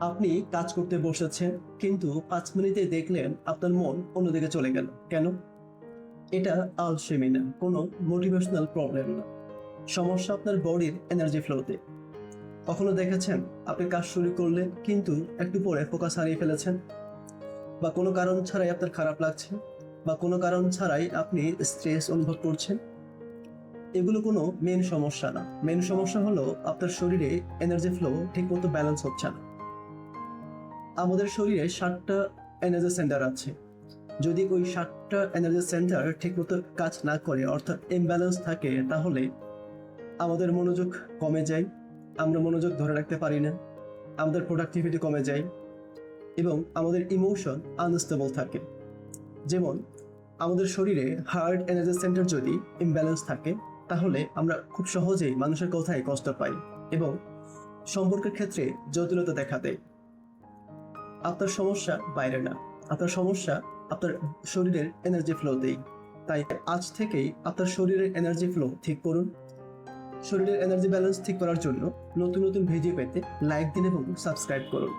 আপনি কাজ করতে বসেছেন, কিন্তু 5 মিনিটে দেখলেন আপনার মন অন্যদিকে চলে গেল। কেন? এটা আলসেমি না, কোনো মোটিভেশনাল প্রবলেম না। সমস্যা আপনার বডির এনার্জি ফ্লোতে। কখনো দেখেছেন আপনি কাজ শুরু করলেন, কিন্তু একটু পরে ফোকাস হারিয়ে ফেলেছেন, বা কোনো কারণ ছাড়াই আপনার খারাপ লাগছে, বা কোনো কারণ ছাড়াই আপনি স্ট্রেস অনুভব করছেন? এগুলো কোনো মেন সমস্যা না। মেন সমস্যা হলো আপনার শরীরে এনার্জি ফ্লো ঠিকমতো ব্যালেন্স হচ্ছে না। আমাদের শরীরে 7টা এনার্জি সেন্টার আছে। যদি ওই 7টা এনার্জি সেন্টার ঠিকমতো কাজ না করে, অর্থাৎ ইমব্যালেন্স থাকে, তাহলে আমাদের মনোযোগ কমে যায়, আমরা মনোযোগ ধরে রাখতে পারি না, আমাদের প্রোডাক্টিভিটি কমে যায়, এবং আমাদের ইমোশন আনস্টেবল থাকে। যেমন আমাদের শরীরে হার্ট এনার্জি সেন্টার যদি ইমব্যালেন্স থাকে, তাহলে আমরা খুব সহজেই মানুষের কথায় কষ্ট পাই এবং সম্পর্কের ক্ষেত্রে জটিলতা দেখা দেয়। আপনার সমস্যা বাইরে না, আপনার সমস্যা আপনার শরীরের এনার্জি ফ্লোতেই। তাই আজ থেকেই আপনার শরীরের এনার্জি ফ্লো ঠিক করুন। শরীরের এনার্জি ব্যালেন্স ঠিক করার জন্য নতুন নতুন ভিডিও পেতে লাইক দিন এবং সাবস্ক্রাইব করুন।